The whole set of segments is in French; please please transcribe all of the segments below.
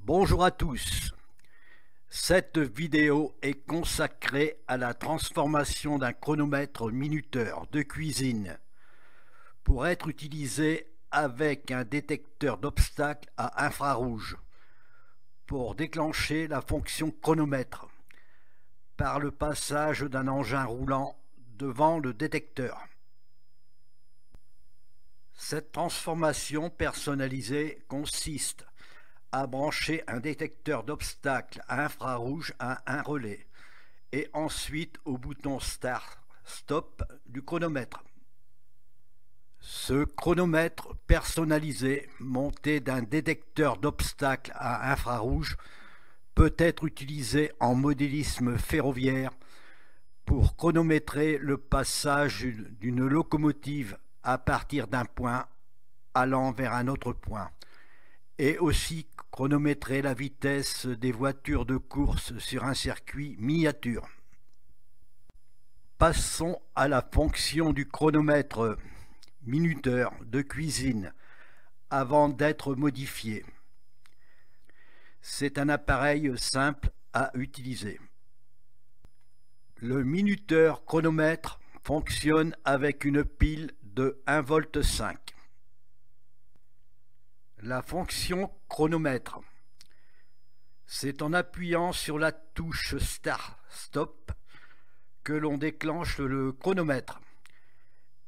Bonjour à tous. Cette vidéo est consacrée à la transformation d'un chronomètre minuteur de cuisine pour être utilisé avec un détecteur d'obstacles à infrarouge pour déclencher la fonction chronomètre par le passage d'un engin roulant devant le détecteur. Cette transformation personnalisée consiste à brancher un détecteur d'obstacles à infrarouge à un relais et ensuite au bouton Start-Stop du chronomètre. Ce chronomètre personnalisé monté d'un détecteur d'obstacles à infrarouge peut être utilisé en modélisme ferroviaire pour chronométrer le passage d'une locomotive à partir d'un point allant vers un autre point, et aussi chronométrer la vitesse des voitures de course sur un circuit miniature. Passons à la fonction du chronomètre minuteur de cuisine avant d'être modifié. C'est un appareil simple à utiliser. Le minuteur chronomètre fonctionne avec une pile de 1,5 V. La fonction chronomètre, c'est en appuyant sur la touche Start-Stop que l'on déclenche le chronomètre,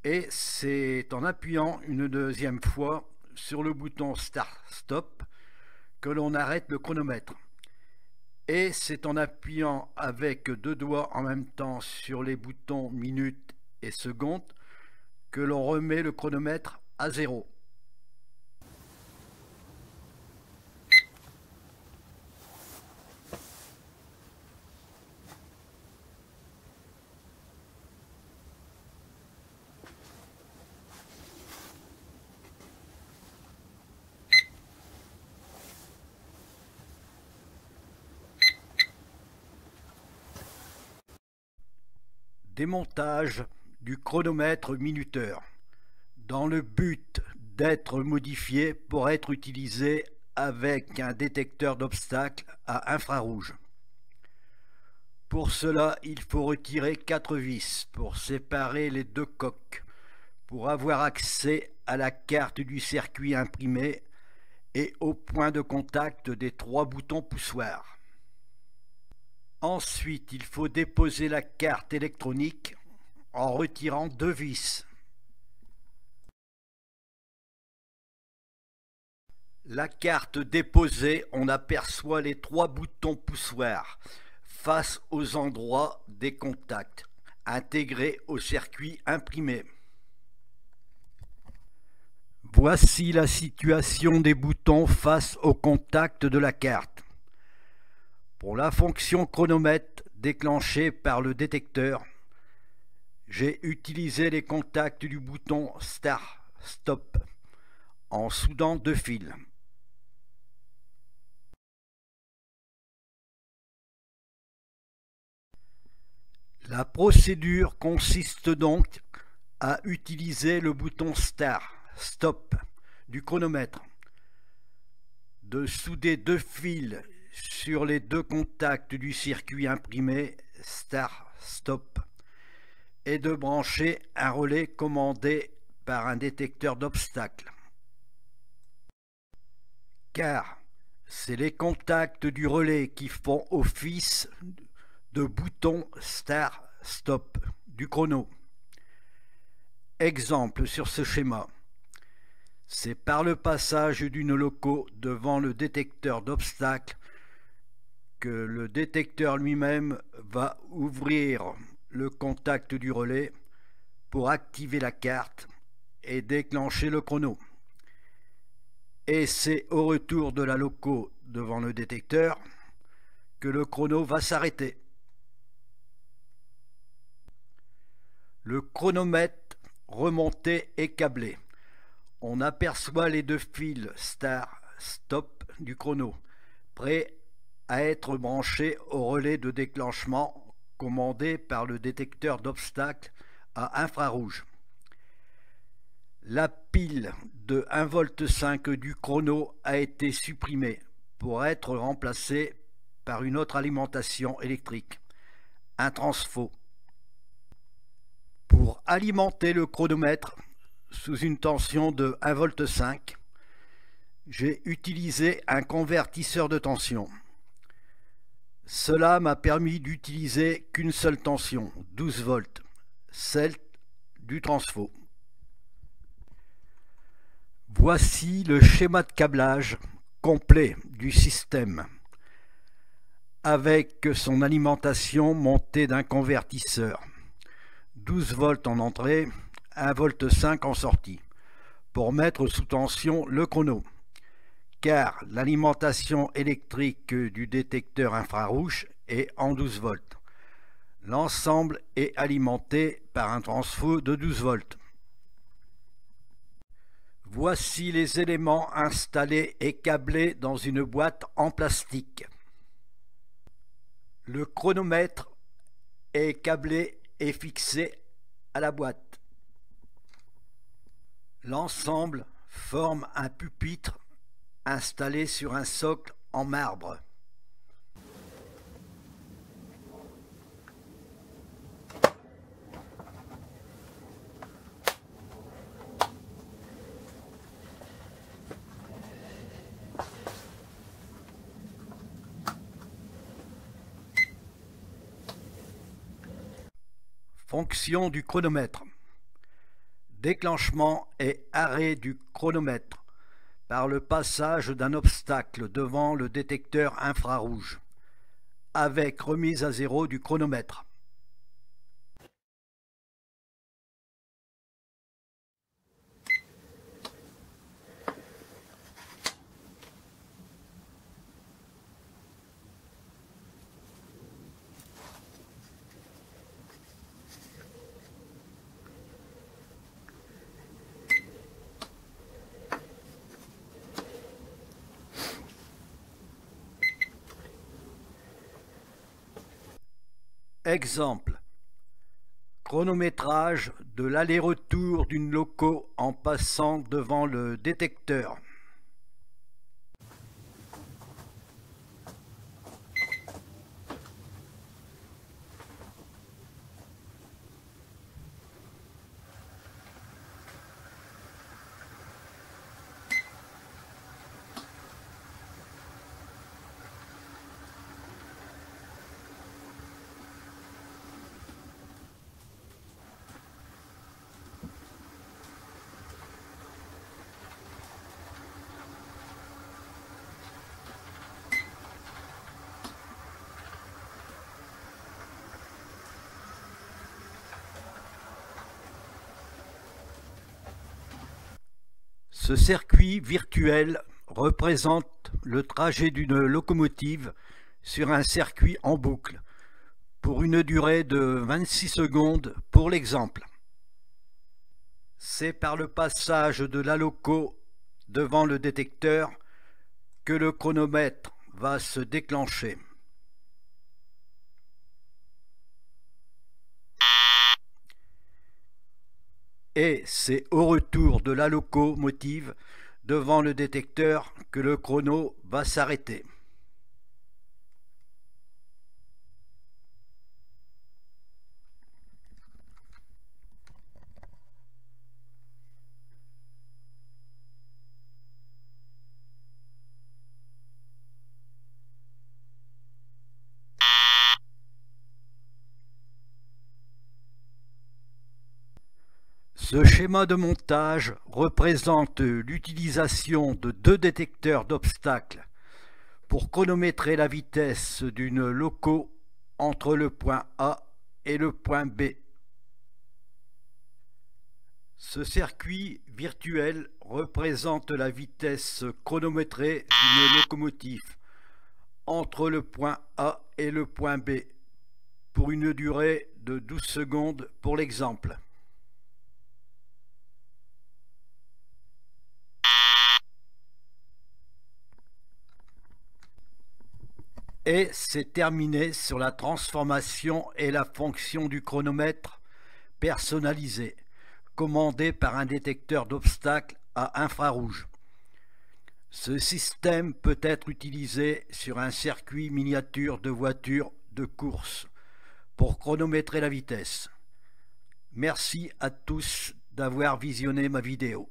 et c'est en appuyant une deuxième fois sur le bouton Start-Stop que l'on arrête le chronomètre, et c'est en appuyant avec deux doigts en même temps sur les boutons minute et seconde que l'on remet le chronomètre à 0. Démontage du chronomètre minuteur dans le but d'être modifié pour être utilisé avec un détecteur d'obstacles à infrarouge. Pour cela, il faut retirer 4 vis pour séparer les deux coques pour avoir accès à la carte du circuit imprimé et au point de contact des 3 boutons poussoirs. Ensuite, il faut déposer la carte électronique en retirant 2 vis. La carte déposée, on aperçoit les 3 boutons poussoirs face aux endroits des contacts intégrés au circuit imprimé. Voici la situation des boutons face au contact de la carte. Pour la fonction chronomètre déclenchée par le détecteur, j'ai utilisé les contacts du bouton Start-Stop en soudant 2 fils. La procédure consiste donc à utiliser le bouton Start-Stop du chronomètre, de souder 2 fils sur les 2 contacts du circuit imprimé Start-Stop et de brancher un relais commandé par un détecteur d'obstacles. Car c'est les contacts du relais qui font office de bouton Start-Stop du chrono. Exemple sur ce schéma. C'est par le passage d'une loco devant le détecteur d'obstacles que le détecteur lui-même va ouvrir le contact du relais pour activer la carte et déclencher le chrono. Et c'est au retour de la loco devant le détecteur que le chrono va s'arrêter. Le chronomètre remonté et câblé. On aperçoit les 2 fils Start-Stop du chrono, prêts à être branchés au relais de déclenchement commandé par le détecteur d'obstacles à infrarouge. La pile de 1,5 V du chrono a été supprimée pour être remplacé par une autre alimentation électrique, un transfo. Pour alimenter le chronomètre sous une tension de 1,5 V, j'ai utilisé un convertisseur de tension. Cela m'a permis d'utiliser qu'une seule tension, 12 volts, celle du transfo. Voici le schéma de câblage complet du système, avec son alimentation montée d'un convertisseur, 12 volts en entrée, 1,5 V en sortie, pour mettre sous tension le chrono, car l'alimentation électrique du détecteur infrarouge est en 12 volts. L'ensemble est alimenté par un transfo de 12 volts. Voici les éléments installés et câblés dans une boîte en plastique. Le chronomètre est câblé et fixé à la boîte. L'ensemble forme un pupitre installé sur un socle en marbre. Fonction du chronomètre. Déclenchement et arrêt du chronomètre par le passage d'un obstacle devant le détecteur infrarouge, avec remise à zéro du chronomètre. Exemple. Chronométrage de l'aller-retour d'une loco en passant devant le détecteur. Ce circuit virtuel représente le trajet d'une locomotive sur un circuit en boucle, pour une durée de 26 secondes pour l'exemple. C'est par le passage de la loco devant le détecteur que le chronomètre va se déclencher. Et c'est au retour de la locomotive devant le détecteur que le chrono va s'arrêter. Ce schéma de montage représente l'utilisation de deux détecteurs d'obstacles pour chronométrer la vitesse d'une loco entre le point A et le point B. Ce circuit virtuel représente la vitesse chronométrée d'une locomotive entre le point A et le point B pour une durée de 12 secondes pour l'exemple. Et c'est terminé sur la transformation et la fonction du chronomètre personnalisé, commandé par un détecteur d'obstacles à infrarouge. Ce système peut être utilisé sur un circuit miniature de voiture de course pour chronométrer la vitesse. Merci à tous d'avoir visionné ma vidéo.